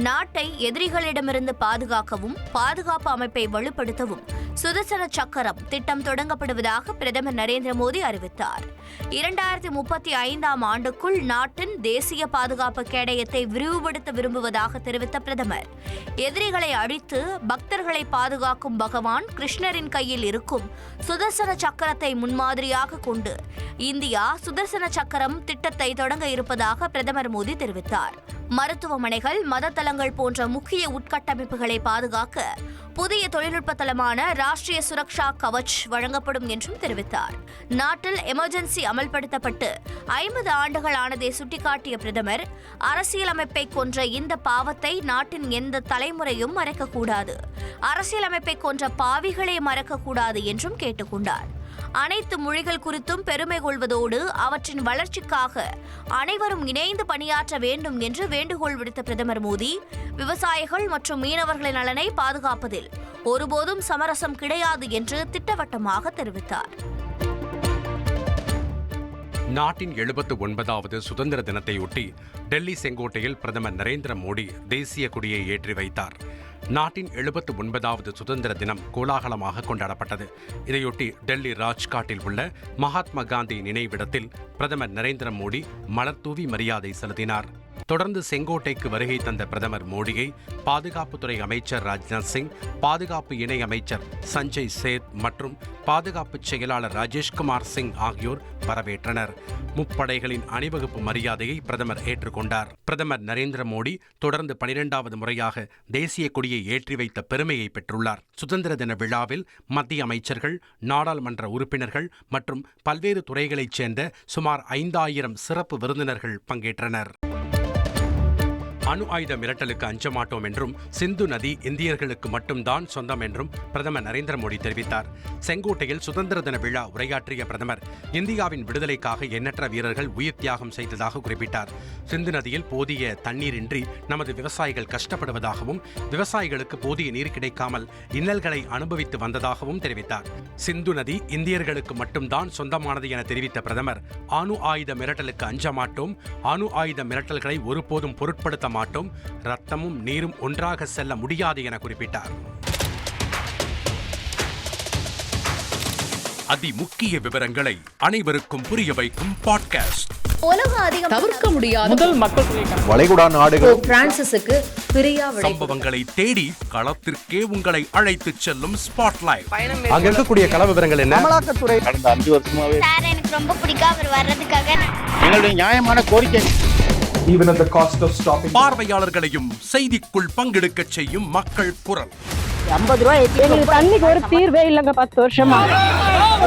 நாட்டை எதிரிகளிடமிருந்து பாதுகாக்கவும் பாதுகாப்பு அமைப்பை வலுப்படுத்தவும் சுதர்சன சக்கரம் திட்டம் தொடங்கப்படுவதாக பிரதமர் நரேந்திர மோடி அறிவித்தார். 2035ஆம் ஆண்டுக்குள் நாட்டின் தேசிய பாதுகாப்பு கேடயத்தை விரிவுபடுத்த விரும்புவதாக தெரிவித்த பிரதமர், எதிரிகளை அழித்து பக்தர்களை பாதுகாக்கும் பகவான் கிருஷ்ணரின் கையில் இருக்கும் சுதர்சன சக்கரத்தை முன்மாதிரியாக கொண்டு இந்தியா சுதர்சன சக்கரம் திட்டத்தை தொடங்க இருப்பதாக பிரதமர் மோடி தெரிவித்தார். மருத்துவமனைகள், மதத்தலங்கள் போன்ற முக்கிய உட்கட்டமைப்புகளை பாதுகாக்க புதிய தொழில்நுட்ப தளமான ராஷ்டிரிய சுரக்ஷா கவச் வழங்கப்படும் என்றும் தெரிவித்தார். நாட்டில் எமர்ஜென்சி அமல்படுத்தப்பட்டு 50 ஆண்டுகள் ஆனதை சுட்டிக்காட்டிய பிரதமர், அரசியலமைப்பை கொன்ற இந்த பாவத்தை நாட்டின் எந்த தலைமுறையும் மறக்கக்கூடாது, அரசியலமைப்பை கொன்ற பாவிகளை மறக்கக்கூடாது என்றும் கேட்டுக்கொண்டார். அனைத்து மொழிகள் குறித்தும் பெருமை கொள்வதோடு அவற்றின் வளர்ச்சிக்காக அனைவரும் இணைந்து பணியாற்ற வேண்டும் என்று வேண்டுகோள் விடுத்த பிரதமர் மோடி, விவசாயிகள் மற்றும் மீனவர்களின் நலனை பாதுகாப்பதில் ஒருபோதும் சமரசம் கிடையாது என்று திட்டவட்டமாக தெரிவித்தார். நாட்டின் 79வது சுதந்திர தினத்தையொட்டி டெல்லி செங்கோட்டையில் பிரதமர் நரேந்திர மோடி தேசிய கொடியை ஏற்றி வைத்தார். நாட்டின் 79வது சுதந்திர தினம் கோலாகலமாக கொண்டாடப்பட்டது. இதையொட்டி டெல்லி ராஜ்காட்டில் உள்ள மகாத்மா காந்தி நினைவிடத்தில் பிரதமர் நரேந்திர மோடி மலர்தூவி மரியாதை செலுத்தினார். தொடர்ந்து செங்கோட்டைக்கு வருகை தந்த பிரதமர் மோடியை பாதுகாப்புத்துறை அமைச்சர் ராஜ்நாத் சிங், பாதுகாப்பு இணை அமைச்சர் சஞ்சய் சேத் மற்றும் பாதுகாப்பு செயலாளர் ராஜேஷ்குமார் சிங் ஆகியோர் வரவேற்றனர். முப்படைகளின் அணிவகுப்பு மரியாதையை பிரதமர் ஏற்றுக்கொண்டார். பிரதமர் நரேந்திர மோடி தொடர்ந்து 12வது முறையாக தேசிய கொடியை ஏற்றி வைத்த பெருமையை பெற்றுள்ளார். சுதந்திர தின விழாவில் மத்திய அமைச்சர்கள், நாடாளுமன்ற உறுப்பினர்கள் மற்றும் பல்வேறு துறைகளைச் சேர்ந்த சுமார் 5000 சிறப்பு விருந்தினர்கள் பங்கேற்றனர். அணு ஆயுத மிரட்டலுக்கு அஞ்ச மாட்டோம் என்றும், சிந்து நதி இந்தியர்களுக்கு மட்டும்தான் சொந்தம் என்றும் பிரதமர் நரேந்திர மோடி தெரிவித்தார். செங்கோட்டையில் சுதந்திர தின விழா உரையாற்றிய பிரதமர், இந்தியாவின் விடுதலைக்காக எண்ணற்ற வீரர்கள் உயிர் தியாகம் செய்ததாக குறிப்பிட்டார். சிந்து நதியில் போதிய தண்ணீரின்றி நமது விவசாயிகள் கஷ்டப்படுவதாகவும், விவசாயிகளுக்கு போதிய நீர் கிடைக்காமல் இன்னல்களை அனுபவித்து வந்ததாகவும் தெரிவித்தார். சிந்து நதி இந்தியர்களுக்கு மட்டும்தான் சொந்தமானது என தெரிவித்த பிரதமர், அணு ஆயுத மிரட்டலுக்கு அஞ்ச மாட்டோம், அணு ஆயுத மிரட்டல்களை ஒருபோதும் பொருட்படுத்த மாட்டோம், ரத்தமும் நீரும் ஒன்றாக செல்ல முடியாது என குறிப்பிட்டார். அதி முக்கிய விவரங்களை அனைவருக்கும் புரிய வைக்கும் பாட்காஸ்ட். தவிர்க்க முடியாத முதல் மக்கள் வளைகுடா நாடுகள் பிரான்சிஸுக்கு பிரியா சம்பவங்களை தேடி களத்திற்கே உங்களை அழைத்து செல்லும் ஸ்பாட்லைட். அங்க இருக்கக்கூடிய கள விவரங்கள் என்ன? அமலாக்கத்துறை கடந்த 5 வருஷமாவே சார் எனக்கு ரொம்ப பிடிக்கும் அவர் வர்றதுக்காக. எங்களுடைய நியாயமான கோரிக்கை. Even at the cost of stopping. பார்வையாளர்களையும் செய்திக்குள் பங்கெடுக்க செய்யும் மக்கள் குரல். 50 ரூபாய் எங்களுக்கு தண்ணிக்கு ஒரு தீர்வே இல்லங்க 10 வருஷமா.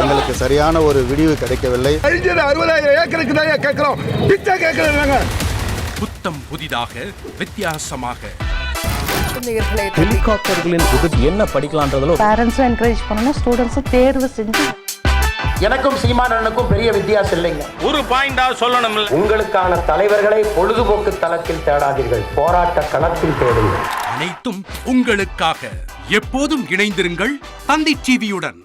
எங்களுக்கு சரியான ஒரு விடிவு கிடைக்கவில்லை. 60,000 ஏக்கருக்கு தான் கேட்கிறோம், பிச்சை கேட்கறாங்க. புத்தம் புதிதாக, வித்தியாசமாக ஹெலிகாப்டர்களின் உதவி என்ன படிக்கலாம்ன்றதுல பேரண்ட்ஸும் என்கரேஜ் பண்ணணும், ஸ்டூடெண்ட்ஸும் தேர்வு செஞ்சு. எனக்கும் சீமானனுக்கும் பெரிய வித்தியாசம் இல்லைங்க. ஒரு பாயிண்டா சொல்லணும். உங்களுக்கான தலைவர்களை பொழுதுபோக்கு தளத்தில் தேடாதீர்கள், போராட்ட களத்தில் தேடுங்கள். அனைத்தும் உங்களுக்காக. எப்போதும் இணைந்திருங்கள் தந்தி டிவியுடன்.